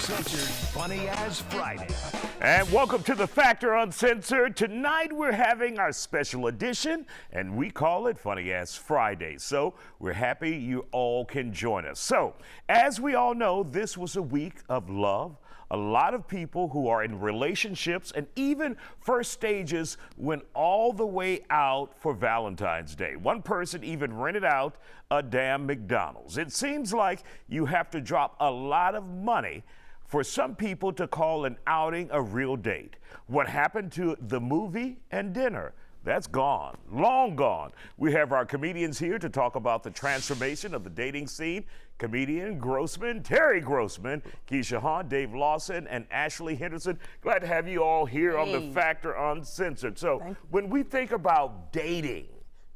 Factor-Uncensored, Funny as Friday. And welcome to the Factor Uncensored. Tonight we're having our special edition, and we call it Funny as Friday. So we're happy you all can join us. So, as we all know, this was a week of love. A lot of people who are in relationships and even first stages went all the way out for Valentine's Day. One person even rented out a damn McDonald's. It seems like you have to drop a lot of money for some people to call an outing a real date. What happened to the movie and dinner? That's gone, long gone. We have our comedians here to talk about the transformation of the dating scene. Comedian Terry Grossman, Keisha Hahn, Dave Lawson, and Ashley Henderson. Glad to have you all here on the Factor Uncensored. So when we think about dating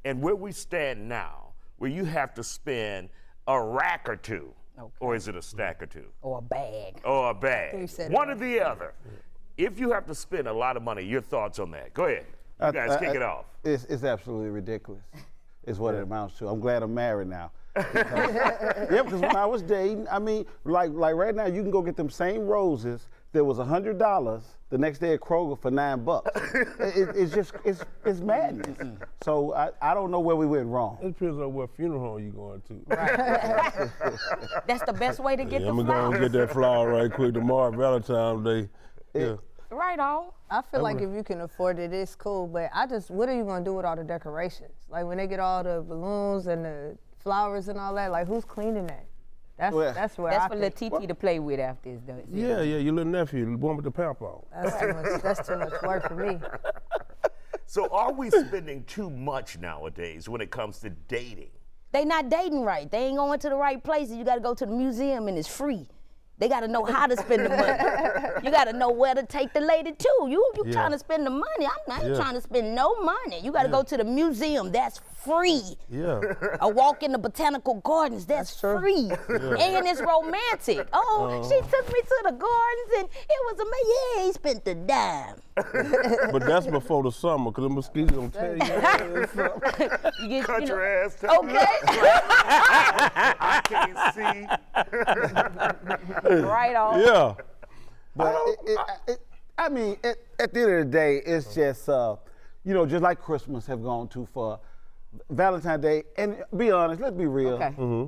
and where we stand now, where you have to spend a rack or two, or is it a stack or two? Or a bag. Or a bag. One or the other. If you have to spend a lot of money, your thoughts on that? Go ahead. You guys kick it off. It's absolutely ridiculous, is what it amounts to. I'm glad I'm married now. Because when I was dating, I mean, like right now, you can go get them same roses that was $100 the next day at Kroger for $9. It's madness. So I don't know where we went wrong. It depends on what funeral home you're going to. Right. That's the best way to get the I'm flowers. going to get that flower right quick tomorrow, Valentine's Day. Right on. I feel like if you can afford it, it's cool. But what are you gonna do with all the decorations? Like when they get all the balloons and the flowers and all that, like who's cleaning that? That's where That's for little Titi to play with after it's done. Yeah, your little nephew, the one with the pamp on. That's too much work for me. So are we spending too much nowadays when it comes to dating? They not dating right. They ain't going to the right places. You gotta go to the museum and it's free. They got to know how to spend the money. You got to know where to take the lady to. You trying to spend the money. I'm not trying to spend no money. You got to go to the museum. That's free. Yeah. A walk in the botanical gardens. That's free. And it's romantic. She took me to the gardens and it was amazing. Yeah, he spent the dime. But that's before the summer, because the mosquitoes don't tell you. Cut your ass. Okay. I can't see. Right on. Yeah. But I mean, at the end of the day, it's just, just like Christmas have gone too far. Valentine's Day, and be honest, let's be real,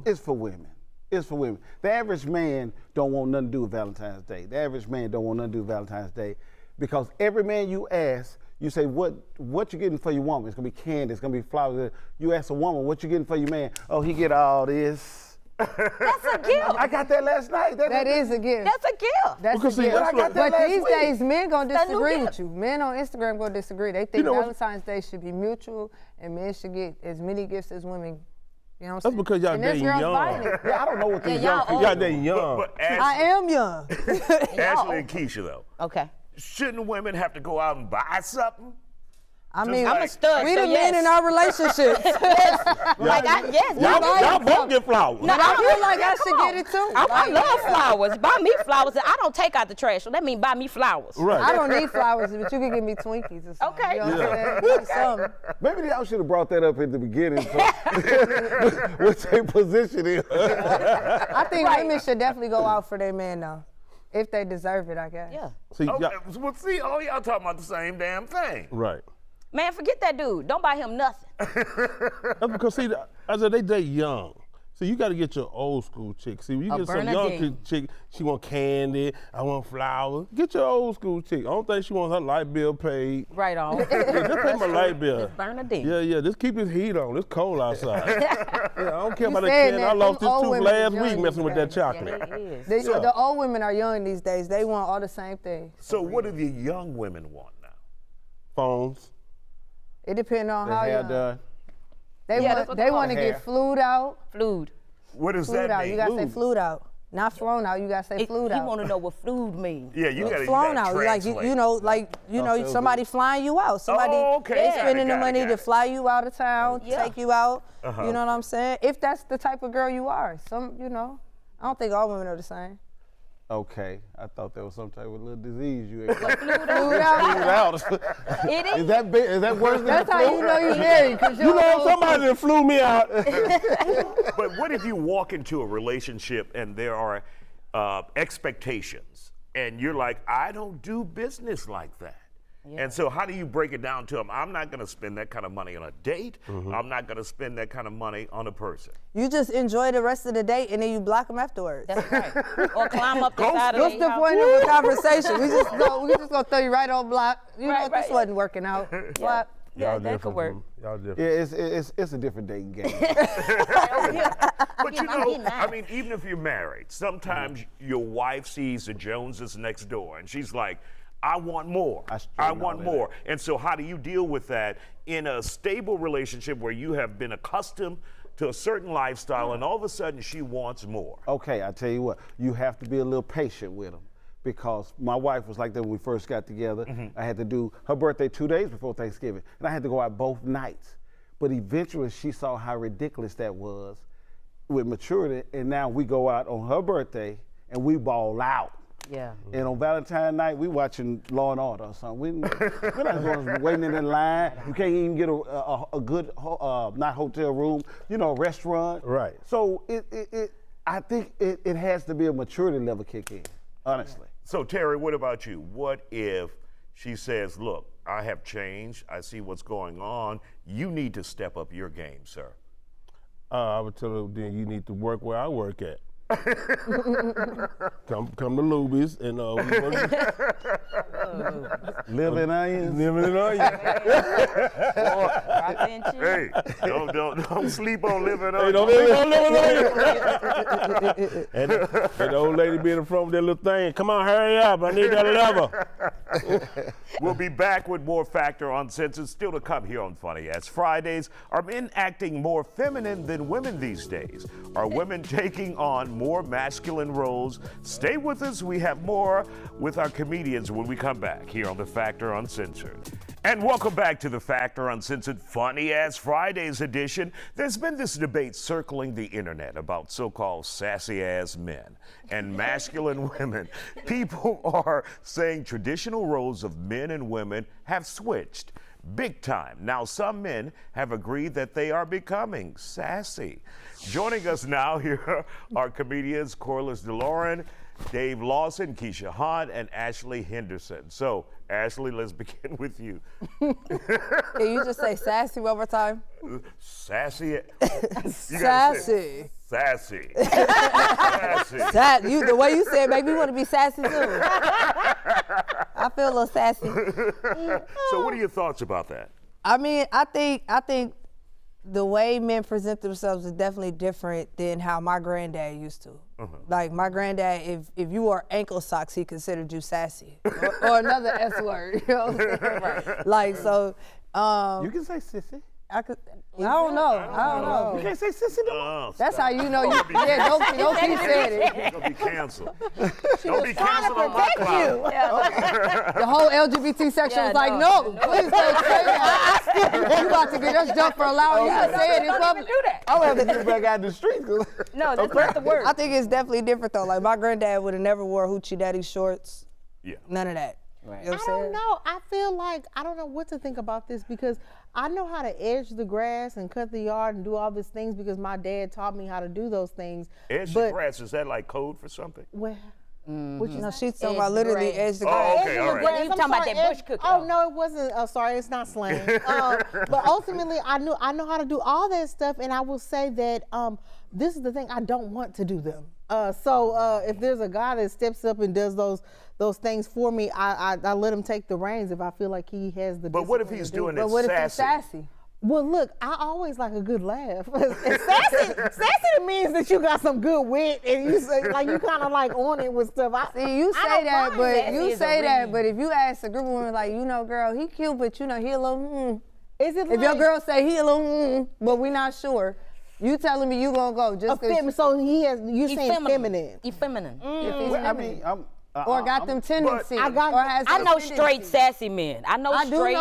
it's for women. It's for women. The average man don't want nothing to do with Valentine's Day. The average man don't want nothing to do with Valentine's Day because every man you ask, you say, what you getting for your woman? It's going to be candy. It's going to be flowers. You ask a woman, what you getting for your man? Oh, he get all this. That's a gift. I got that last night. That is a gift. That's a gift. That's a gift. But these days, men gonna disagree with you. Men on Instagram gonna disagree. They think Valentine's Day should be mutual, and men should get as many gifts as women. You know what I'm saying? That's because y'all dating young. Yeah, I don't know what these young people. Y'all dating young. But I am young. Ashley and Keisha, though. Okay. Shouldn't women have to go out and buy something? I mean, I'm a stud. We the men in our relationships. Y'all both get flowers. No, I feel like I should get it too. I love flowers. Buy me flowers. I don't take out the trash, so that means buy me flowers. Right. I don't need flowers, but you can give me Twinkies or something. Okay. You know what I'm saying? Maybe y'all should have brought that up in the beginning. What's their position is? I think women should definitely go out for their man though, if they deserve it, I guess. Yeah. See, all y'all talking about the same damn thing. right. Man, forget that dude. Don't buy him nothing. That's because, see, I said they date young. So you got to get your old school chick. See, when you get some young chick, she want candy, I want flowers. Get your old school chick. I don't think she wants her light bill paid. Right on. Just pay my light bill. Just Bernadine. Yeah, just keep his heat on. It's cold outside. I don't care about the saying candy. that I lost them this old tooth women last is week young messing with that these chocolate. Yeah, he is. The old women are young these days. They want all the same things. So what do the young women want now? Phones. It depends on how hair young. done. They want to get flued out. Flued. What does Flued that out. mean? You gotta say flued out. Not flown out. You gotta say flued He out. want to know what flued means. Yeah, you gotta flown out. Like somebody flying you out. Somebody they spending the money to fly you out of town, take you out. You know what I'm saying? If that's the type of girl you are, I don't think all women are the same. Okay, I thought there was some type of little disease you ate. Flued out. It is. Is that worse than That's the how flu? you know you married, because You know somebody that flew me out. But what if you walk into a relationship and there are expectations, and you're like, I don't do business like that. Yeah. And so how do you break it down to them? I'm not going to spend that kind of money on a date. I'm not going to spend that kind of money on a person. You just enjoy the rest of the date and then you block them afterwards. That's right. Or climb up the side of What's the point of the conversation? We just gonna throw you right on block. You know what? This wasn't working out. Block. Yeah, that could work. Y'all different. Yeah, it's a different dating game. But you know, I mean, even if you're married, sometimes your wife sees the Joneses next door and she's like, I want more. I want more. And so how do you deal with that in a stable relationship where you have been accustomed to a certain lifestyle and all of a sudden she wants more? Okay, I tell you what, you have to be a little patient with them, because my wife was like that when we first got together. I had to do her birthday 2 days before Thanksgiving, and I had to go out both nights. But eventually she saw how ridiculous that was with maturity, and now we go out on her birthday and we ball out. Yeah. And on Valentine's night, we watching Law and Order or something. We're not going waiting in the line. You can't even get a good, not hotel room, you know, restaurant. Right. So I think it has to be a maturity level kick in, honestly. So Terry, what about you? What if she says, look, I have changed. I see what's going on. You need to step up your game, sir. I would tell her, then you need to work where I work at. come to Luby's and Living onions. Living in onions. Hey, don't sleep on living onions. Hey, don't sleep on living onions. And the old lady being in front of that little thing. Come on, hurry up! I need that lever. We'll be back with more Factor Uncensored still to come here on Funny Ass Fridays. Are men acting more feminine than women these days? Are women taking on more masculine roles? Stay with us. We have more with our comedians when we come back here on the Factor Uncensored. And welcome back to the Factor Uncensored Funny Ass Fridays edition. There's been this debate circling the internet about so-called sassy ass men and masculine women. People are saying traditional roles of men and women have switched big time. Now, some men have agreed that they are becoming sassy. Joining us now here are comedians Corliss DeLauren, Dave Lawson, Keisha Hunt, and Ashley Henderson. So, Ashley, let's begin with you. Can you just say sassy one more time? Sassy. Sassy. Sassy. Sassy. The way you said it make me want to be sassy too. I feel a little sassy. So what are your thoughts about that? I mean, I think the way men present themselves is definitely different than how my granddad used to. Like my granddad, if you wore ankle socks, he considered you sassy. or another S word. You know what I'm saying? Right. Like, so. You can say sissy. I don't know. You can't say sissy no more. That's how you know you. Yeah, don't keep saying it. You're gonna be canceled. Don't be canceled on my you. cloud. Yeah. The whole LGBT section was like, no, please don't say that. You about to get us jumped for allowing you to say it in public. Do that. I'm gonna have to get back out in the streets. No, that's not the word. I think it's definitely different though. Like my granddad would have never wore hoochie daddy shorts. Yeah. None of that. Right. You know what I I'm don't saying? know. I feel like I don't know what to think about this, because I know how to edge the grass and cut the yard and do all these things because my dad taught me how to do those things. Edge the grass, is that like code for something? Well, No, she's talking about literally edge the Oh, grass. okay, all right. Well, you talking about that bush cookie. Oh no, it wasn't. Oh, sorry, it's not slang. But ultimately, I know how to do all that stuff, and I will say that this is the thing: I don't want to do them. So if there's a guy that steps up and does those things for me, I let him take the reins if I feel like he has the. But what if he's doing it But what if he's sassy? sassy? Well, look, I always like a good laugh. Sassy means that you got some good wit and you say, like you kind of like on it with stuff. See, you say that, but if you ask a group of women, like, you know, girl, he cute, but you know, he a little. Is it? If like, your girl say he a little, but we not sure, you telling me you gonna go just because. So you're saying feminine. Effeminate. Well, I mean, or got them tendencies. I know straight sassy men. I know straight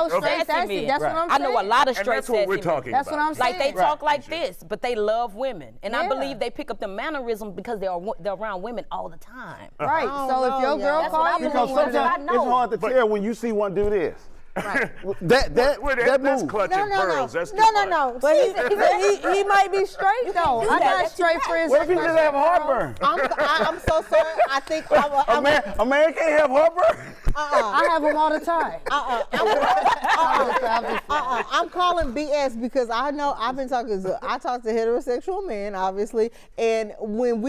sassy men. That's what I'm saying. I know a lot of And straight that's what sassy we're men. talking That's about. what I'm saying. Like they talk like this, but they love women, and I believe they pick up the mannerisms because they're around women all the time. Right. So if your girl That's what I calls you, believe. because sometimes I it's know. hard to tell when you see one do this. Right. That's clutching pearls. That's too much. No. But he might be straight though. I got straight friends. What if he just have heartburn? I'm so sorry. I think A man can't have heartburn. I have them all the time. I'm calling BS because I know I talk to heterosexual men, obviously, and when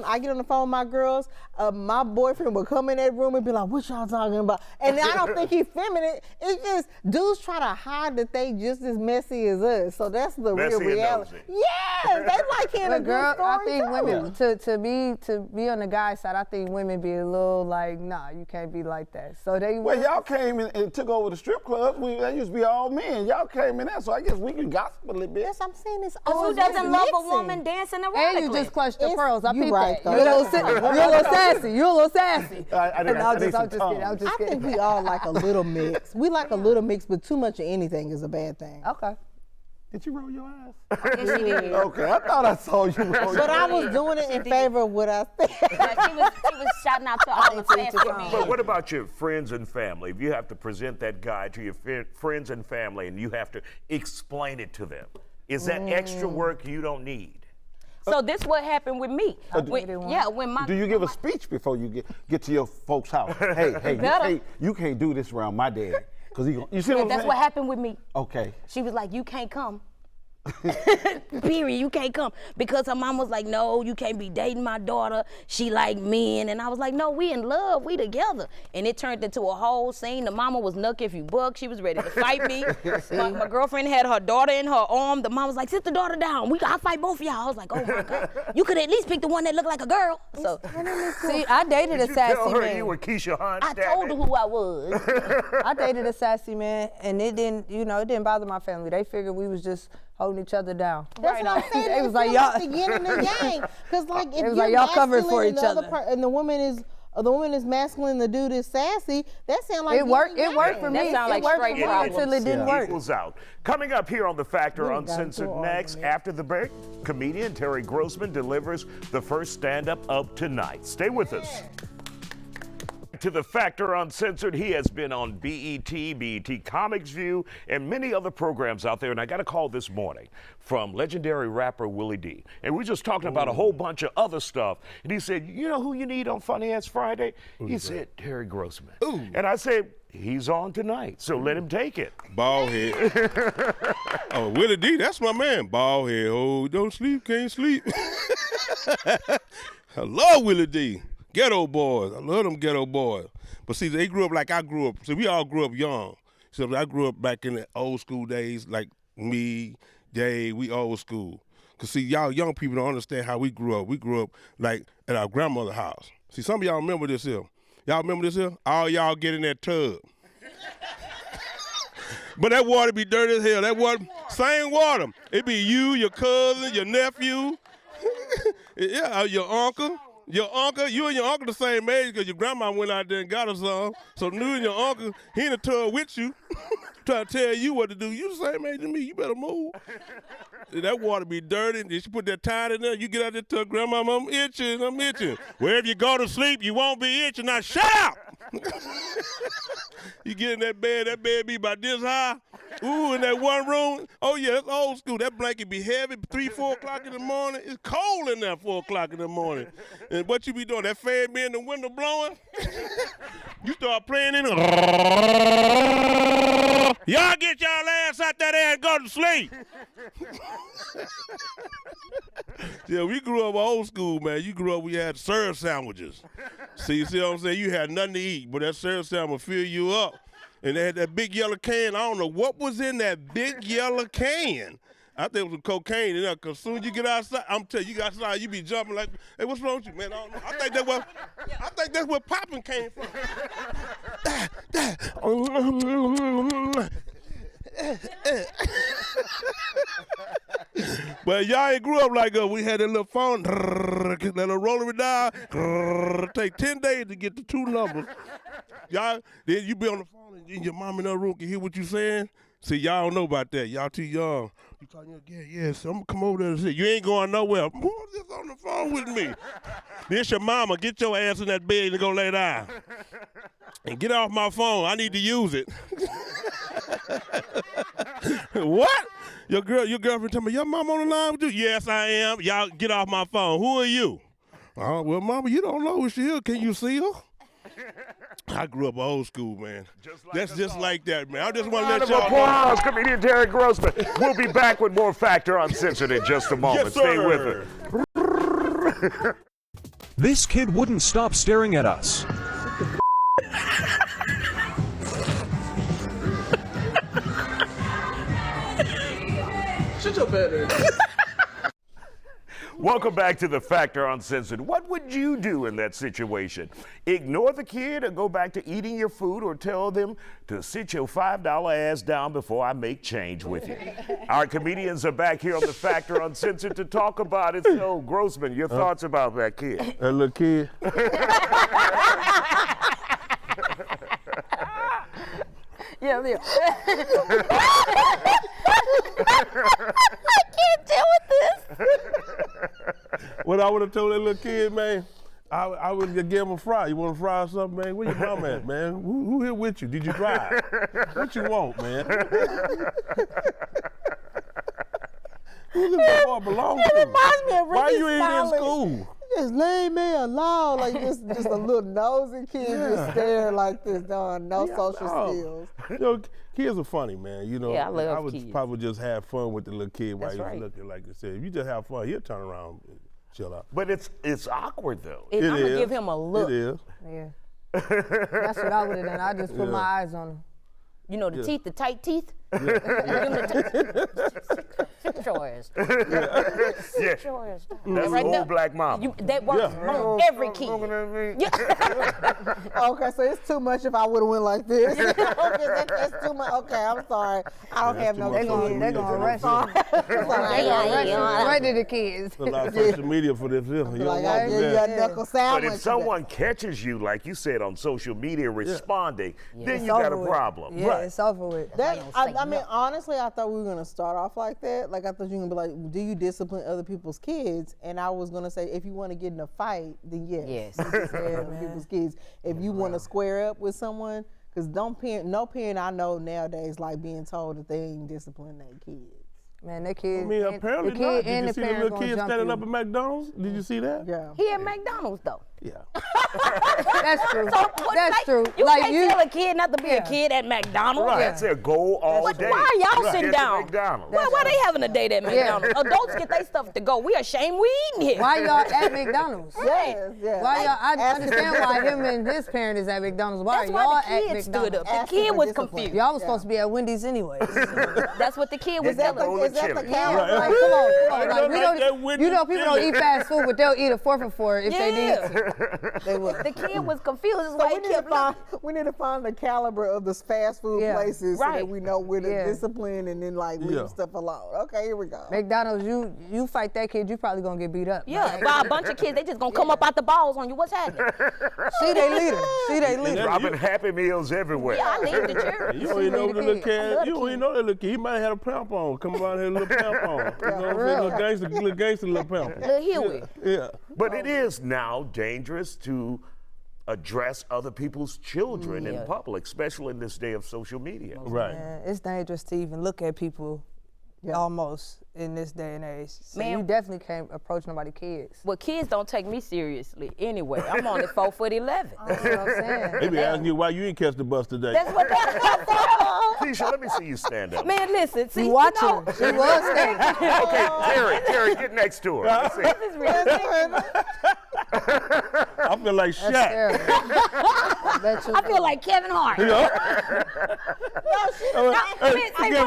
I get on the phone with my girls, my boyfriend will come in that room and be like, "What y'all talking about?" And I don't think he's feminine. It's just dudes try to hide that they just as messy as us. So that's the real reality. Yes, they like hearing a good story. I think women to be on the guy side, I think women be a little like, nah, you can't be like that. So well, y'all came in and took over the strip clubs. That used to be all men. Y'all came in there, so I guess we can gossip a little bit. Yes, I'm saying this. Who doesn't love a woman dancing erotically? And you just clutched the pearls. I peeped right, that. You're a little sassy. You're a little sassy. I'm just kidding. I think we all like a little mix. We like a little mix, but too much of anything is a bad thing. Okay. Did you roll your eyes? Yes, she did. Okay, I thought I saw you roll your eyes. But I was doing it in favor of what I said. She was shouting out to all the sassy men. But what about your friends and family? If you have to present that guide to your friends and family and you have to explain it to them, is that extra work you don't need? So this what happened with me. When my do you give a speech before you get to your folks' house? Hey, you can't do this around my daddy. You see what I'm that's saying? what happened with me. Okay. She was like, you can't come. Period, you can't come. Because her mom was like, no, you can't be dating my daughter. She like men. And I was like, no, we in love, we together. And it turned into a whole scene. The mama was nuck if you buck. She was ready to fight me. My girlfriend had her daughter in her arm. The mom was like, sit the daughter down. I'll fight both of y'all. I was like, oh my God. You could at least pick the one that looked like a girl. So see, I dated a sassy tell her man. You were Keisha Hunt? I told her who I was. I dated a sassy man, and it didn't bother my family. They figured we was just holding each other down. That's what I'm saying. It was like y'all the yin and the yang. Because like if you're y'all covered for each other, and the woman is masculine, the dude is sassy. That sounds like it worked. It worked for me. That It worked for me until it didn't work. Equals out. Coming up here on The Factor Uncensored next, after the break, comedian Terry Grossman delivers the first stand-up of tonight. Stay with us. To The Factor Uncensored. He has been on BET Comics View, and many other programs out there. And I got a call this morning from legendary rapper Willie D. And we're just talking about a whole bunch of other stuff. And he said, you know who you need on Funny Ass Friday? He said, Terry Grossman. Ooh. And I said, he's on tonight, so let him take it. Bald head. Oh, Willie D, that's my man. Bald head. Oh, don't sleep, can't sleep. I love Willie D. Ghetto boys. I love them ghetto boys. But see, they grew up like I grew up. See, we all grew up young. So I grew up back in the old school days, like me, Dave, we old school. Because see, y'all young people don't understand how we grew up. We grew up like at our grandmother's house. See, some of y'all remember this here. Y'all remember this here? All y'all get in that tub. But that water be dirty as hell. That water, same water. It be you, your cousin, your nephew, yeah, your uncle. You and your uncle the same age because your grandma went out there and got her some. So you and your uncle, he in the tub with you, trying to tell you what to do. You the same age as me, you better move. That water be dirty, and she put that tide in there, you get out there to grandma, I'm itching. Wherever you go to sleep, you won't be itching. Now shut up! You get in that bed be about this high. Ooh, in that one room. Oh yeah, that's old school. That blanket be heavy, 3, 4 o'clock in the morning. It's cold in there 4 o'clock in the morning. And what you be doing? That fan be in the window blowing? You start playing in it. Y'all get y'all ass out there and go to sleep. Yeah, we grew up old school, man. You grew up, we had syrup sandwiches. See what I'm saying? You had nothing to eat, but that syrup sandwich will fill you up. And they had that big yellow can. I don't know what was in that big yellow can. I think it was some cocaine in there, because as soon as you get outside, I'm telling you, get outside, you be jumping like, hey, what's wrong with you, man? I don't know. I think that's where popping came from. But y'all ain't grew up like us. We had that little phone, that little rotary dial, take 10 days to get the 2 numbers. Y'all, then you be on the phone and your mom in the room can hear what you saying. See, y'all don't know about that. Y'all too young. You talking, yeah, so I'm gonna come over there and say, you ain't going nowhere. Who's this on the phone with me? This your mama. Get your ass in that bed and go lay down. And get off my phone. I need to use it. What? Your girlfriend tell me, your mama on the line with you? Yes, I am. Y'all get off my phone. Who are you? Oh, well, mama, you don't know who she is. Can you see her? I grew up old school, man. That's just like that, man. I just want to let y'all know. Applause, comedian Terry Grossman. We'll be back with more Factor Uncensored in just a moment. Yes, Stay sir. with us. This kid wouldn't stop staring at us. Shut your bed. Welcome back to the Factor Uncensored. What would you do in that situation? Ignore the kid or go back to eating your food or tell them to sit your $5 ass down before I make change with you? Our comedians are back here on the Factor Uncensored to talk about it. So, Grossman, your thoughts about that kid? That little kid. Yeah. I can't deal with this. What I would have told that little kid, man, I would have gave him a fry. You want a fry or something, man? Where your mom at, man? Who here with you? Did you drive? What you want, man? Who this boy belong to? It reminds me of Ricky Why you ain't in Smiley. school? Just leave me alone. Like just a little nosy kid just staring like this, doing no social skills. You know, kids are funny, man. You know, Yeah, I love would kids. probably just have fun with the little kid while That's he's right. looking, like I said. If you just have fun, he'll turn around and chill out. But it's awkward, though. I'm going to give him a look. It is. Yeah. That's what I would have done. I just put my eyes on him. You know, the teeth, the tight teeth? Give him the sit your ass down. Sit your ass down. That's Right old there. black mama. That works on every kid. Okay, so it's too much if I would have went like this. Okay, that's too much. Okay, I'm sorry. I don't have no They're kids. gonna arrest you. They gonna arrest you. Right to the kids. A lot of social media for this. You don't Like want I to give do you that. a knuckle sandwich. But if someone catches you, like you said, on social media responding, then It's you got a over with. problem. Yeah, it's over with. I mean, honestly, I thought we were gonna start off like that. Like I thought you were gonna be like, "Do you discipline other people's kids?" And I was gonna say, if you want to get in a fight, then yes. Yes. Discipline other people's kids. If you want to square up with someone, because no parent I know nowadays like being told that they ain't disciplining their kids. Man, that kid. I mean, apparently the not. kid Did and you the see the parent little gonna kid jump standing you. up at McDonald's? Did you see that? Yeah. He at McDonald's, though. Yeah. That's true. So, That's true. You Like can't tell a kid not to be a kid at McDonald's. Right. That's their goal all But day. why are y'all sitting Get to down? McDonald's. Why they having a date at McDonald's? Adults get their stuff to go. We ashamed we eating here. Why y'all at McDonald's? Yes, yes. Why y'all? I understand why him and his parent is at McDonald's. Why That's are y'all why at the kid stood McDonald's? up. The Asking kid for was discipline. confused. Y'all was supposed to be at Wendy's anyway. That's what the kid was Get that telling bowl me. of Is that the chili. caliber? Like, come on. don't Like, we like that don't, Wendy's you know, people don't chili. eat fast food, but they'll eat a 4 for $4 if they need Yeah. to. They would. The kid was confused. It's So like we need to find the caliber of the fast food Yeah. places so Right. that we know where to Yeah. discipline and then like leave Yeah. stuff alone. Okay, here we go. McDonald's, you fight that kid, you probably gonna get beat up. Yeah, by a bunch of kids, they just gonna come up out the balls on you. What's happening? See they leader. See they leader. Dropping Happy Meals everywhere. Yeah, I leave the jury. You don't even know the the little kid. I love kid. You don't even know that little kid. He might have had a pamp on. Come around here, little pamp on. You know what I'm saying? Little gangster, little pamp on. Little Huey. Yeah. But it is now dangerous to address other people's children in public, especially in this day of social media. Right. Man, it's dangerous to even look at people almost in this day and age. So Man. you definitely can't approach nobody's kids. Well, kids don't take me seriously anyway. I'm only 4'11". That's what I'm saying. They be asking you why you ain't catch the bus today. That's what Keisha, let me see you stand up. Man, listen, see, You watch you know, her. She was standing. Okay, Terry, get next to her. Let's see. this is ridiculous. I feel like That's Shaq. terrible. I bet you. I feel like Kevin Hart.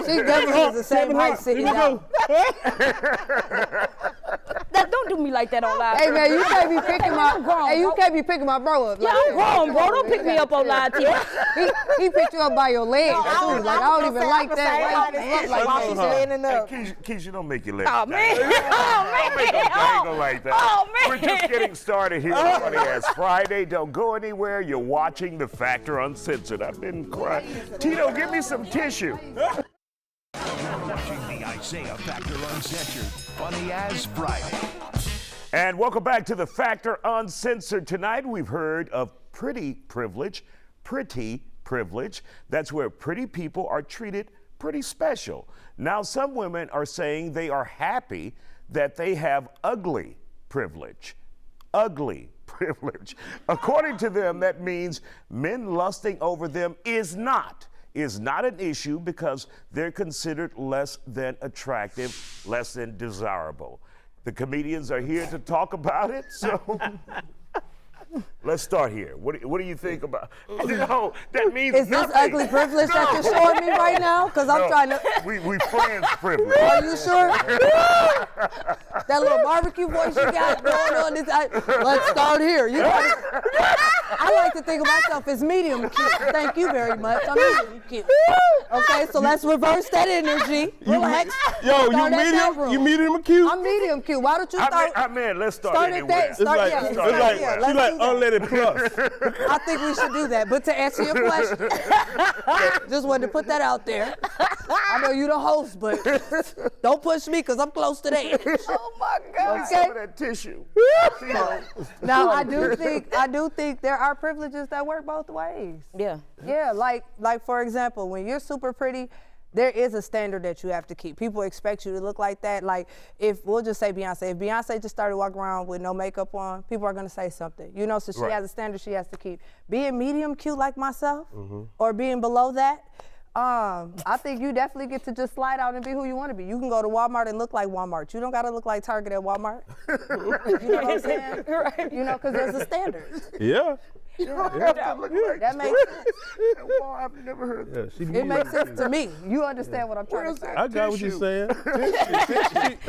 She definitely is the same height sitting down. Don't do me like that on live. Hey man, you can't be picking my. I'm grown, Hey, you bro. can't be picking my bro up. Yeah, like I'm that. grown, bro. Don't pick me up on live TV. He picked you up by your legs too. Like I don't even like that. Like, Like while that. she's standing up. Keisha, don't make your legs. Oh, man. dangle. Don't make them dangle like that. Oh, man. We're just getting started here on Funny Ass Friday. Don't go anywhere. You're watching The Factor Uncensored. I've been crying. Tito, give me some tissue. Isaiah Factor Uncensored, funny as Friday. And welcome back to the Factor Uncensored. Tonight we've heard of pretty privilege. Pretty privilege. That's where pretty people are treated pretty special. Now some women are saying they are happy that they have ugly privilege. Ugly privilege. According to them, that means men lusting over them is not an issue because they're considered less than attractive, less than desirable. The comedians are here to talk about it, so let's start here. What do you think about? No, that means Is nothing. this ugly privilege that you're showing me right now? Because I'm trying to. We friends privilege. Are you sure? That little barbecue voice you got going on. Let's start here. I like to think of myself as medium cute. Thank you very much. I'm medium cute. Okay, so let's reverse that energy. Relax. You medium cute? I'm medium cute. Why don't you start? Let's start anywhere. It's like unleaded plus. I think we should do that. But to answer your question, just wanted to put that out there. I know you the host, but don't push me because I'm close to that. Oh my God. Some of that tissue. Now I do think there are privileges that work both ways. Yeah. Yeah, like for example, when you're super pretty, there is a standard that you have to keep. People expect you to look like that. Like if we'll just say Beyonce. If Beyonce just started walking around with no makeup on, people are gonna say something. You know, so she has a standard she has to keep. Being medium cute like myself, or being below that, I think you definitely get to just slide out and be who you want to be. You can go to Walmart and look like Walmart. You don't gotta look like Target at Walmart. You know what I'm saying? Right. You know, because there's a standard. Yeah. That makes sense. Well, I've never heard that. It makes sense to me. You understand what I'm trying to say. I got what you're saying.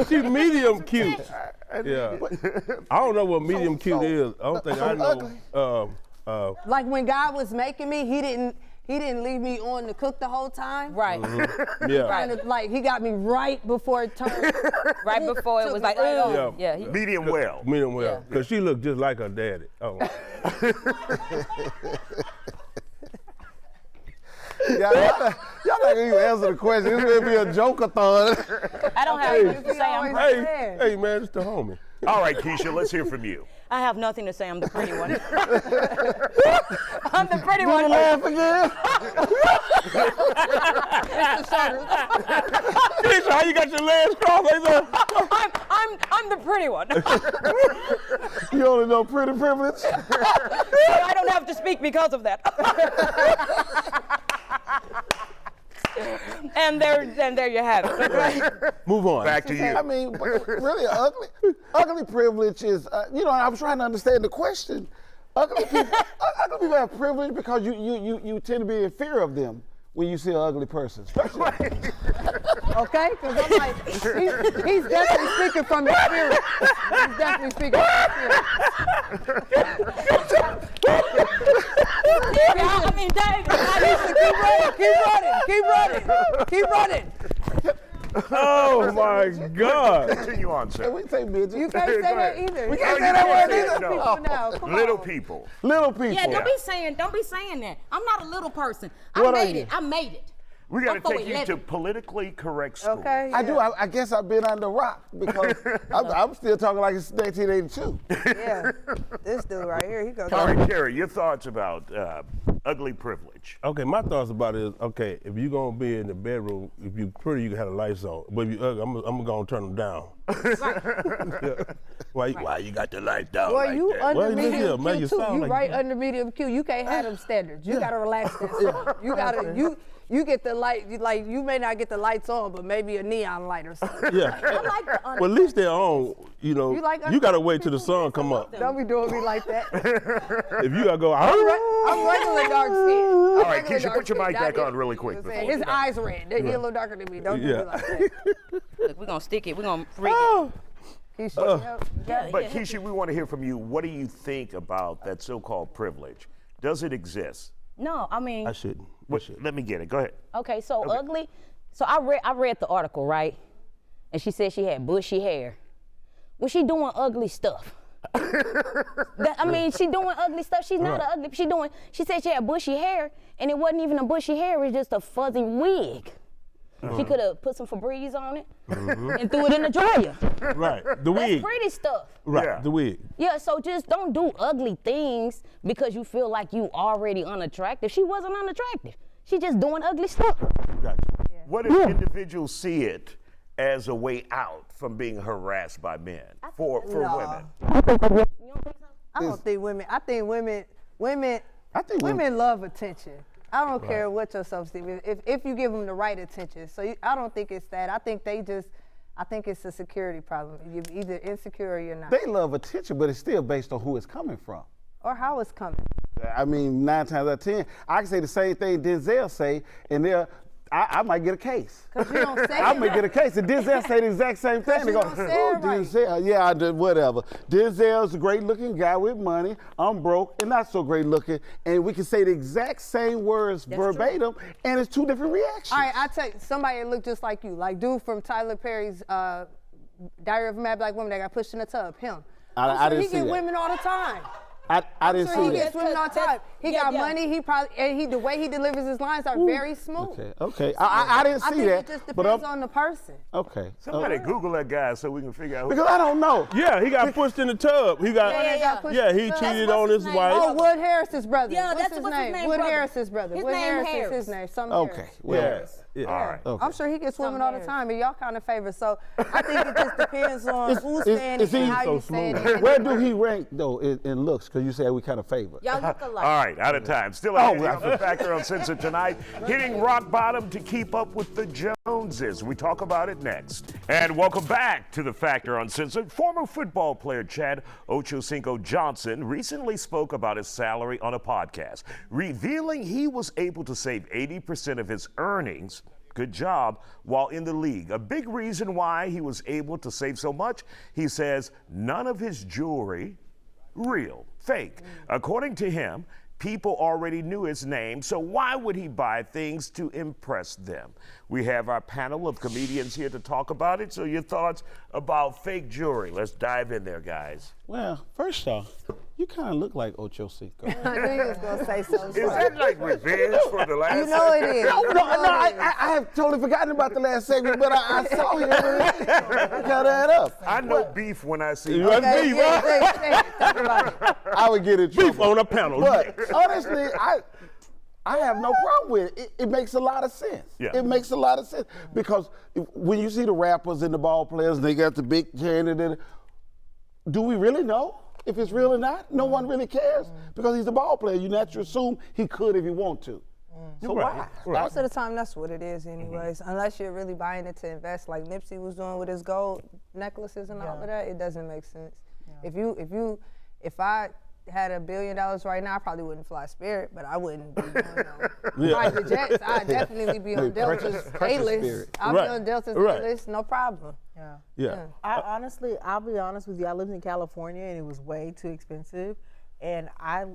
She's medium cute. Yeah. I don't know what medium cute is. I don't think I know. Like when God was making me, he didn't leave me on to cook the whole time. Right. Yeah. Kind of like he got me right before it turned. Right before it was like, oh, yeah. Medium well. Medium well. Because she looked just like her daddy. Oh. Y'all not gonna even answer the question. This may be a joke-a-thon. I don't have anything to say. I'm Hey, man, it's the homie. All right, Keisha, let's hear from you. I have nothing to say. I'm the pretty one. I'm the pretty one. Laugh again. Keisha, how you got your legs crossed like that? I'm the pretty one. You only know pretty privilege. So I don't have to speak because of that. And there you have it. Right? Move on. Back to you. I mean, really, ugly privilege is, I was trying to understand the question. Ugly people have privilege because you tend to be in fear of them when you see an ugly person. Okay? Because I'm like, he's definitely speaking from experience. He's definitely speaking from experience. I mean, Dave, Keep running. Oh my God. Continue on, sir. We say midget. You can't say that either. We can't say that word either. People now. Come Little on. people. Little people. Yeah, don't be saying that. I'm not a little person. What are I you? made it. We got to I'm take you to 4'11". politically correct school. Okay. I do. I guess I've been under rock because I'm still talking like it's 1982. Yeah. This dude right here, he goes. All right, Kerry, your thoughts about ugly privilege. Okay, my thoughts about it is, okay, if you're going to be in the bedroom, if you're pretty, you can have the lights on. But if you're ugly, I'm going to turn them down. Yeah. Why you got the lights down Well, like you that? under medium man, Q too. sound You like right under medium Q. You can't have them standards. You gotta relax that. You gotta you get the light. Like you may not get the lights on, but maybe a neon light or something. Yeah. I like the under. Well, at least they're on. You know, You gotta wait till the sun come up. Don't be doing me like that. If you gotta go, I'm regular dark skin. All right, Keisha, put your mic back on really quick. His eyes red. They're a little darker than me. Don't do me like that. Look, we're gonna stick it. We're gonna freak it. But Keisha, we want to hear from you. What do you think about that so-called privilege? Does it exist? No, I mean. I shouldn't. Let me get it. Go ahead. Okay, so ugly. So I read the article, right? And she said she had bushy hair. Was she doing ugly stuff? She doing ugly stuff. She's not ugly. She said she had bushy hair, and it wasn't even a bushy hair. It was just a fuzzy wig. She could have put some Febreze on it and threw it in the dryer. Right, the wig. That's pretty stuff. Right, the wig. Yeah, so just don't do ugly things because you feel like you already unattractive. She wasn't unattractive. She just doing ugly stuff. Gotcha. What if individuals see it as a way out from being harassed by men for women? I don't think women. I think women love attention. I don't care what your self-esteem is. If you give them the right attention. So I don't think it's that. I think it's a security problem. You're either insecure or you're not. They love attention, but it's still based on who it's coming from. Or how it's coming. I mean, 9 times out of 10, I can say the same thing Denzel say, and I might get a case. Because you don't say I might get a case. And Denzel say the exact same thing. They go, don't say it right. Denzel, yeah, I did whatever. Denzel's a great looking guy with money. I'm broke and not so great looking. And we can say the exact same words verbatim, and it's 2 different reactions. All right, I tell you, somebody that look just like you, like dude from Tyler Perry's Diary of a Mad Black Woman that got pushed in the tub, him. I didn't see that. He get women all the time. I didn't see that. He gets women all the time. He got money. He probably and the way he delivers his lines are very smooth. Okay. I didn't see that. It just depends on the person. Okay. Somebody Google that guy so we can figure out who. Because I don't know. Yeah, he got pushed in the tub. He got. He cheated on his wife. Oh, Wood Harris's brother. Yeah, what's his name? Wood Harris's brother. His Wood name Harris is his name. Okay. Yeah. All right. Okay. I'm sure he gets women all the time, and y'all kind of favor. So I think it just depends on who's saying it and how you saying it. Where do he rank though in looks? Because you said we kind of favor. Y'all look alike. All right, out of time. Still ahead on the Factor Uncensored tonight. Hitting rock bottom to keep up with the Joneses. We talk about it next. And welcome back to the Factor Uncensored. Former football player Chad Ochocinco Johnson recently spoke about his salary on a podcast, revealing he was able to save 80% of his earnings. Good job, while in the league. A big reason why he was able to save so much, he says none of his jewelry real, fake. According to him, people already knew his name, so why would he buy things to impress them? We have our panel of comedians here to talk about it, so your thoughts about fake jewelry. Let's dive in there, guys. Well, first off, you kind of look like Ochocinco. I knew you was going to say something. Is that like revenge for the last You know it is. No, I have totally forgotten about the last segment, but I saw him. Cut that up. I know beef when I see Okay, beef. Talk about it. I would get in trouble. Beef on a panel. But honestly, I have no problem with it. It makes a lot of sense. Yeah. It makes a lot of sense because when you see the rappers and the ball players, they got the big chain. Do we really know if it's real or not? No one really cares because he's a ball player. You naturally assume he could if he want to. So why? Most of the time, that's what it is anyways. Unless you're really buying it to invest like Nipsey was doing with his gold necklaces and all of that, it doesn't make sense. If I had $1 billion right now, I probably wouldn't fly Spirit, but I wouldn't be on private jets. I'd definitely be on Delta's A-list. I'll be on Delta's A-list, no problem. Yeah. I'll be honest with you, I lived in California and it was way too expensive. And I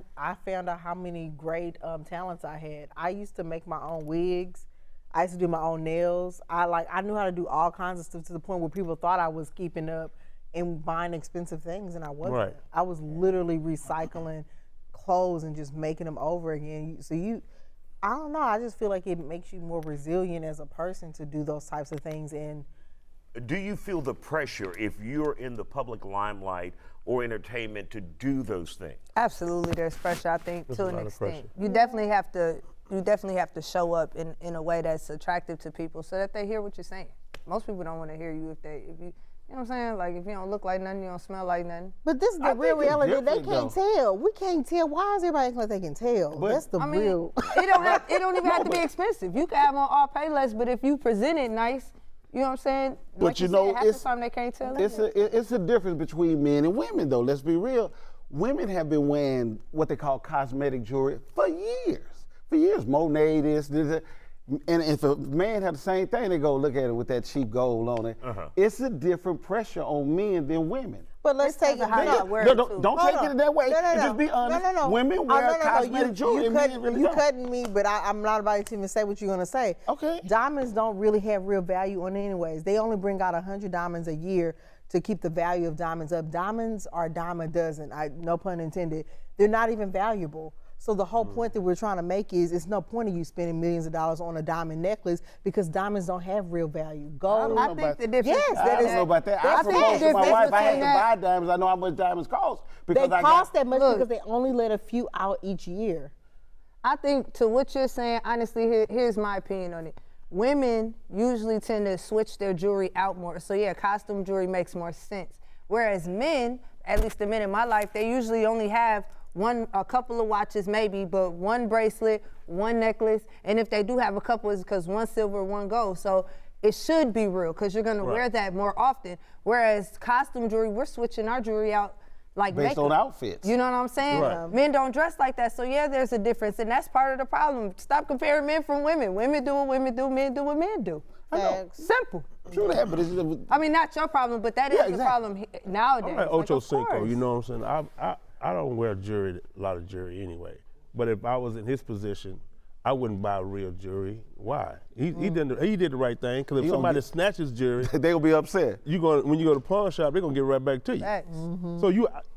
found out how many great talents I had. I used to make my own wigs. I used to do my own nails. I knew how to do all kinds of stuff to the point where people thought I was keeping up and buying expensive things, and I wasn't. Right. I was literally recycling clothes and just making them over again. I don't know, I just feel like it makes you more resilient as a person to do those types of things. And do you feel the pressure if you're in the public limelight or entertainment to do those things? Absolutely, there's pressure, I think, to an extent. You definitely have to show up in a way that's attractive to people so that they hear what you're saying. Most people don't want to hear you if you know what I'm saying? Like, if you don't look like nothing, you don't smell like nothing. But this is the real reality. They can't tell. We can't tell. Why is everybody acting like they can tell? That's the real. It don't even have to be expensive. You can have on all pay less, but if you present it nice, you know what I'm saying? But like you know, half the time they can't tell. It's a difference between men and women, though. Let's be real. Women have been wearing what they call cosmetic jewelry for years. For years, Monet, this. And if a man had the same thing, they go look at it with that cheap gold on it. It's a different pressure on men than women. But let's take it. Don't take it that way. Just be honest. Women wear cosmetic jewelry. You cutting me, but I'm not about to even say what you're gonna say. Okay. Diamonds don't really have real value on it anyways. They only bring out 100 diamonds a year to keep the value of diamonds up. Diamonds are a dime a dozen. No pun intended. They're not even valuable. So the whole point that we're trying to make is it's no point of you spending millions of dollars on a diamond necklace because diamonds don't have real value. Gold. I think the difference. Yes, I don't know about that. I proposed to my wife. I had to buy diamonds. I know how much diamonds cost. They cost that much because they only let a few out each year. I think to what you're saying, honestly, here's my opinion on it. Women usually tend to switch their jewelry out more. So yeah, costume jewelry makes more sense. Whereas men, at least the men in my life, they usually only have a couple of watches maybe, but one bracelet, one necklace, and if they do have a couple, it's because one silver, one gold. So it should be real because you're gonna wear that more often. Whereas costume jewelry, we're switching our jewelry out like based makeup. on outfits. You know what I'm saying? Right. Men don't dress like that, so yeah, there's a difference, and that's part of the problem. Stop comparing men from women. Women do what women do, men do what men do. Simple. True that, but I mean, not your problem, but that is the problem nowadays. I'm like Ocho Cinco, you know what I'm saying? I don't wear a lot of jewelry anyway. But if I was in his position, I wouldn't buy real jewelry. Why? He did the right thing. Because if somebody snatches jewelry, they'll be upset. When you go to the pawn shop, they're gonna get right back to you. So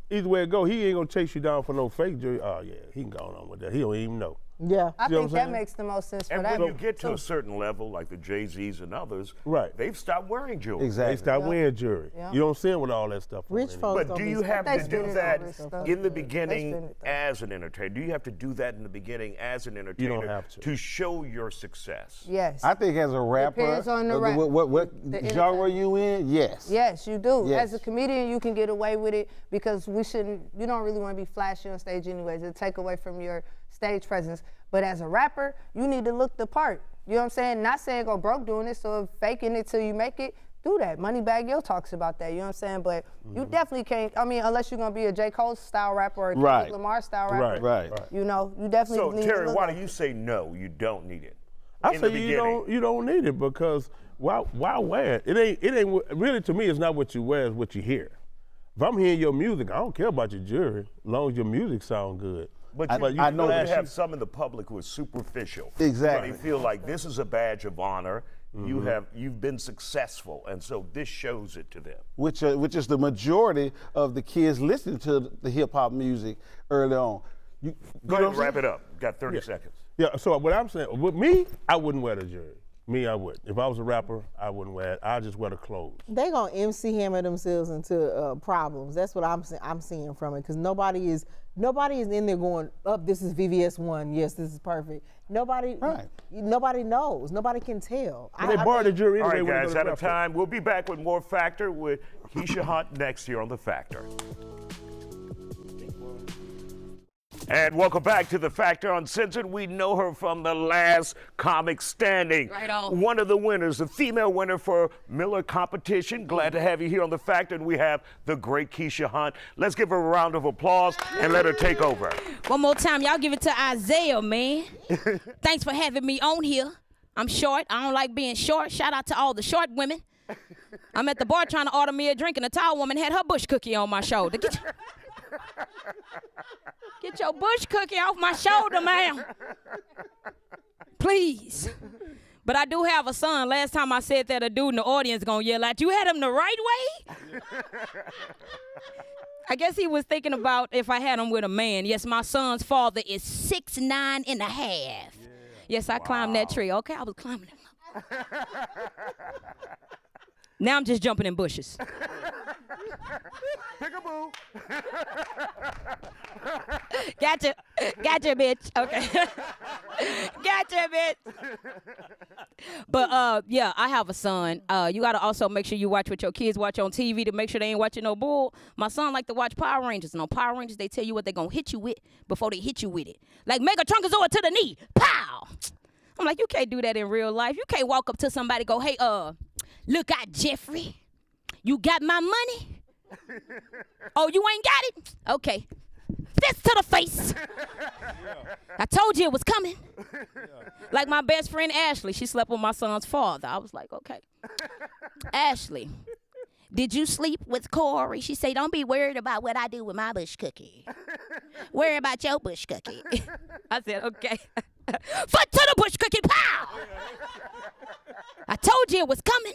either way it go, he ain't gonna chase you down for no fake jewelry. Oh yeah, he can go on with that. He don't even know. Yeah, I think that makes the most sense for that. And when you get to a certain level, like the Jay-Z's and others, they've stopped wearing jewelry. Exactly. They stopped wearing jewelry. You don't see them with all that stuff. Rich folks. But do you have to do that in the beginning as an entertainer? Do you have to do that in the beginning as an entertainer? You don't have to show your success. Yes. I think as a rapper, depends on the rapper. What genre you in? Yes. Yes, you do. Yes. As a comedian, you can get away with it because you don't really want to be flashy on stage anyways. It'll take away from your stage presence. But as a rapper, you need to look the part. You know what I'm saying? Not saying go broke doing it, so faking it till you make it, do that. Moneybagg Yo talks about that, you know what I'm saying? But you definitely can't, unless you're going to be a J. Cole style rapper or a Kendrick Lamar style rapper. Right. You know, you definitely need Terry, to look why do you say no, you don't need it? I say you don't need it because why wear it? It ain't really, to me, it's not what you wear, it's what you hear. If I'm hearing your music, I don't care about your jewelry, as long as your music sound good. But I know you have some in the public who are superficial. Exactly. They feel like this is a badge of honor. You've been successful, and so this shows it to them. Which is the majority of the kids listening to the hip hop music early on. Go ahead and wrap it up. Got 30 seconds. Yeah. So what I'm saying, with me, I wouldn't wear the jewelry. Me, I would. If I was a rapper, I wouldn't wear it. I just wear the clothes. They gonna MC hammer themselves into problems. That's what I'm seeing from it because nobody is in there going, this is VVS1. Yes, this is perfect. Nobody knows. Nobody can tell. They borrow the jewelry anyway. All right, guys, out of time. We'll be back with more Factor with Keisha Hunt next here on The Factor. And welcome back to The Factor Uncensored. We know her from the last comic standing. Right on. One of the winners, the female winner for Miller competition. Glad to have you here on The Factor. And we have the great Keisha Hunt. Let's give her a round of applause and let her take over. One more time, y'all give it to Isaiah, man. Thanks for having me on here. I'm short. I don't like being short. Shout out to all the short women. I'm at the bar trying to order me a drink, and a tall woman had her bush cookie on my shoulder. Get your bush cookie off my shoulder, ma'am. Please. But I do have a son. Last time I said that, a dude in the audience gonna yell at you. Had him the right way? I guess he was thinking about if I had him with a man. Yes, my son's father is 6'9 and a half. Yes, I climbed that tree. Okay, I was climbing it. Now I'm just jumping in bushes. Peekaboo. Gotcha, bitch. Okay. Gotcha, bitch. But yeah, I have a son. You gotta also make sure you watch what your kids watch on TV to make sure they ain't watching no bull. My son like to watch Power Rangers, and on Power Rangers they tell you what they gonna hit you with before they hit you with it. Like Mega Trunkazoid to the knee, pow. I'm like, you can't do that in real life. You can't walk up to somebody and go, hey, look out, Jeffrey. You got my money? Oh, you ain't got it? Okay. Fist to the face. I told you it was coming. Like my best friend, Ashley. She slept with my son's father. I was like, okay. Ashley, did you sleep with Corey? She said, don't be worried about what I do with my bush cookie. Worry about your bush cookie. I said, okay. Foot to the bush cookie, pow! I told you it was coming.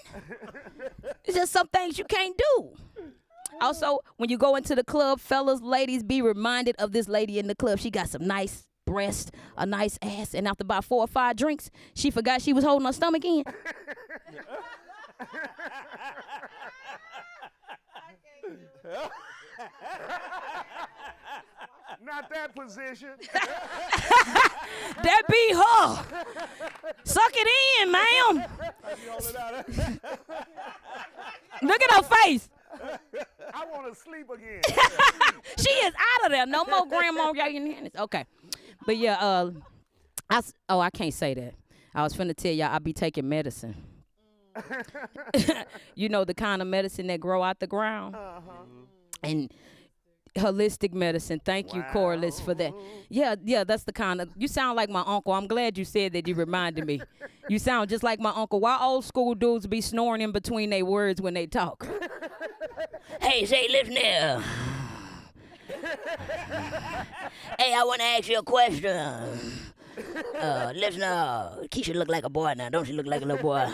It's just some things you can't do. Also, when you go into the club, fellas, ladies, be reminded of this lady in the club. She got some nice breast, a nice ass, and after about 4 or 5 drinks, she forgot she was holding her stomach in. Not that position. That be her. Suck it in, ma'am. Look at her face. I want to sleep again. She is out of there. No more grandma. Okay. But yeah, I can't say that. I was finna tell y'all I be taking medicine. You know, the kind of medicine that grow out the ground. And holistic medicine. Thank you, Corliss, for that. Yeah, that's the kind of, you sound like my uncle. I'm glad you said that. You reminded me. You sound just like my uncle. Why old school dudes be snoring in between their words when they talk? Hey, say, listen here. Hey, I want to ask you a question. Listen, Keisha look like a boy now. Don't she look like a little boy?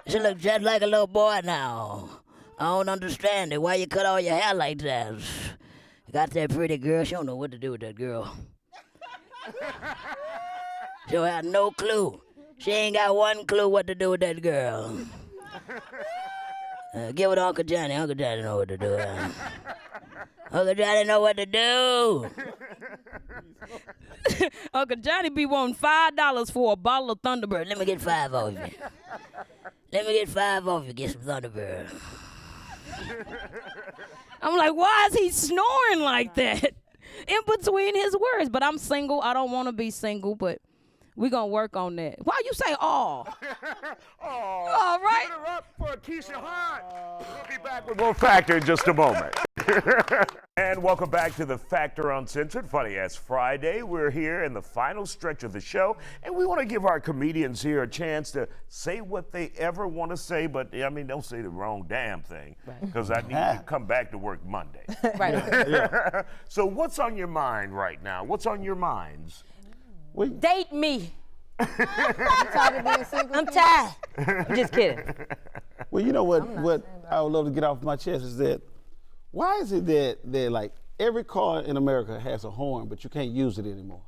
She look just like a little boy now. I don't understand it. Why you cut all your hair like that? You got that pretty girl. She don't know what to do with that girl. She don't have no clue. She ain't got one clue what to do with that girl. Give it to Uncle Johnny. Uncle Johnny know what to do. Uncle Johnny know what to do. Uncle Johnny be wanting $5 for a bottle of Thunderbird. Let me get 5 off you. Let me get 5 off you. Get some Thunderbird. I'm like, why is he snoring like that in between his words? But I'm single. I don't want to be single, but we're going to work on that. Why you say all? All right. Give it up for Keisha Hunt. We'll be back with more Factor in just a moment. And welcome back to the Factor Uncensored Funny Ass Friday. We're here in the final stretch of the show, and we want to give our comedians here a chance to say what they ever want to say, but I mean, don't say the wrong damn thing, because I need to come back to work Monday. Right. Yeah. So what's on your mind right now? What's on your minds? Date me. You tired of being single? I'm tired. I'm just kidding. Well, you know what I would love to get off my chest is that why is it that like every car in America has a horn, but you can't use it anymore?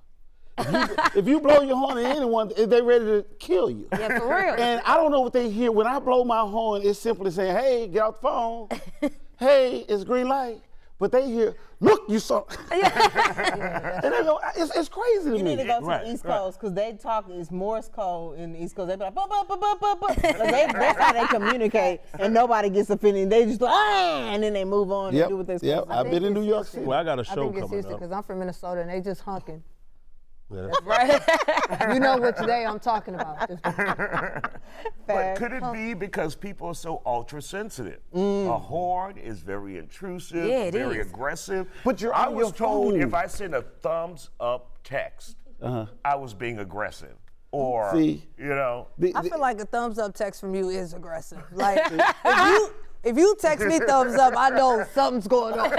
If you blow your horn at anyone, they ready to kill you. Yeah, for real. And I don't know what they hear. When I blow my horn, it's simply saying, hey, get off the phone. Hey, it's green light. But they hear, look, you saw. And they go, it's crazy to me. You need to go to the East Coast because they talk, it's Morse code in the East Coast. They be like, that's how they communicate, and nobody gets offended. They just like, and then they move on and do what they're supposed to do. I've been in New York City. Well, I got a show coming up. I think it's Houston because I'm from Minnesota and they just honking. Yeah, that's right. You know what today I'm talking about. But could it be because people are so ultra sensitive? A horn is very intrusive, very aggressive. But I was told if I send a thumbs up text, I was being aggressive. Or, you know. I feel like a thumbs up text from you is aggressive. Like, if you text me thumbs up, I know something's going on.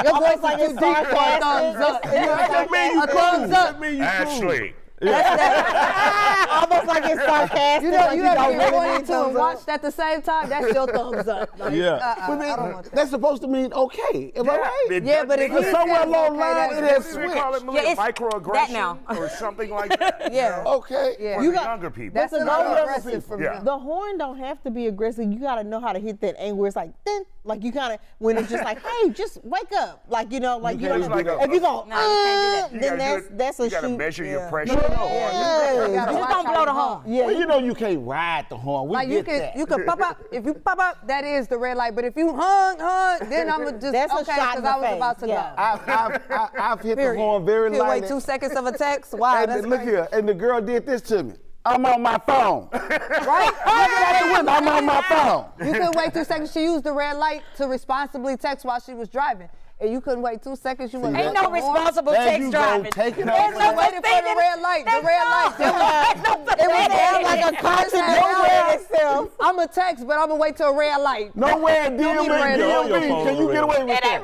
Your voice like it's deep for a thumbs up. A thumbs up. Ashley. Almost like it's sarcastic. You know, you have to be pointing to and watched at the same time. That's your thumbs up. Like, that's supposed to mean okay. Am I right? Yeah, but if you somewhere along the line, it has switched. We call it microaggression that now. or something like that. Yeah. Okay. Yeah. For the younger people. That's aggressive from Yeah. The horn don't have to be aggressive. You got to know how to hit that angle where it's like, then, like you kind of, when it's just like, hey, just wake up. Like, you know, like you don't have to, if you go, then that's a shoot. You got to measure your pressure. Just don't blow the horn. Yeah, well, you know you can't ride the horn. We like get that. you can pop up. If you pop up, that is the red light. But if you hung, then I'm gonna just that's okay because I was about to go. I've hit the horn very lightly. Wait 2 seconds of a text. Wow, that's look here, and the girl did this to me. I'm on my phone. Right? I'm on my phone. You couldn't wait 2 seconds. She used the red light to responsibly text while she was driving. And you couldn't wait 2 seconds. You went. Ain't no responsible text driving. Take it There's no waiting for the red light. The red light. It was down like a constant nowhere itself. I'm a text, but I'm gonna wait till a red light. Nowhere DMV. Can you get away with that?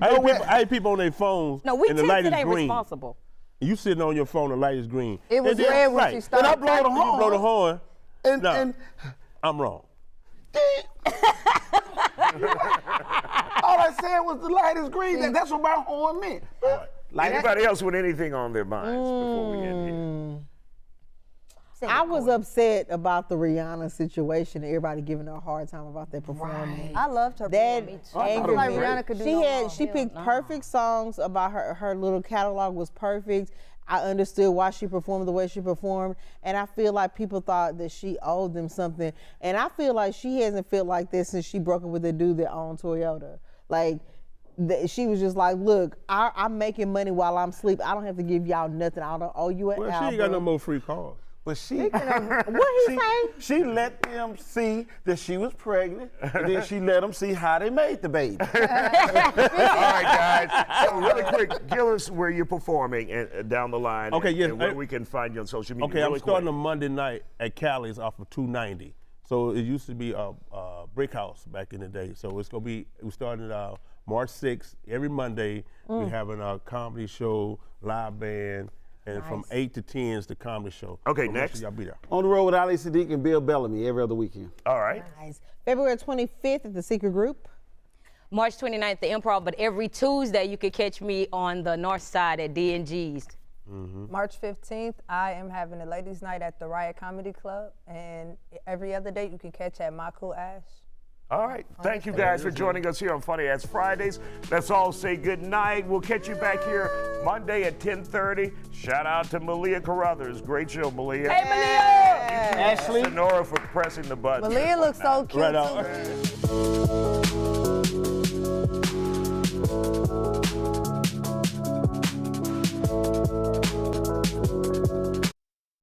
I hate people on their phones. No, we and the light is ain't green. responsible. You sitting on your phone, the light is green. It was red when she started. And I blow the horn. You blow the horn. And I'm wrong. All I said was the light is green. That's what my horn meant. Anybody else with anything on their minds before we end here? I was upset about the Rihanna situation. Everybody giving her a hard time about that performance. I loved her. That angered me. Rihanna could do She picked perfect songs about her little catalog was perfect. I understood why she performed the way she performed, and I feel like people thought that she owed them something. And I feel like she hasn't felt like this since she broke up with the dude that owned Toyota. Like, she was just like, look, I'm making money while I'm asleep. I don't have to give y'all nothing. I don't owe you an album. She ain't got no more free cars. But she, what he say? She let them see that she was pregnant, and then she let them see how they made the baby. All right, guys. So really quick, give us where you're performing and down the line. Okay, yes. And where we can find you on social media. Okay, I'm starting a Monday night at Cali's off of 290. So it used to be a brick house back in the day. So it's gonna be. We started March 6th. Every Monday we having a comedy show, live band. And from 8 to 10 is the comedy show. Okay, so next. Y'all be there. On the road with Ali Sadiq and Bill Bellamy every other weekend. All right. Nice. February 25th at the Secret Group. March 29th, the Improv, but every Tuesday you can catch me on the north side at D&G's. March 15th, I am having a ladies' night at the Riot Comedy Club, and every other day you can catch at My Cool Ash. All right. Thank you guys for joining us here on Funny Ass Fridays. Let's all say good night. We'll catch you back here Monday at 10:30. Shout out to Malia Carruthers. Great show, Malia. Hey, Malia! Ashley. Sonora for pressing the button. Malia looks so cute. Right on.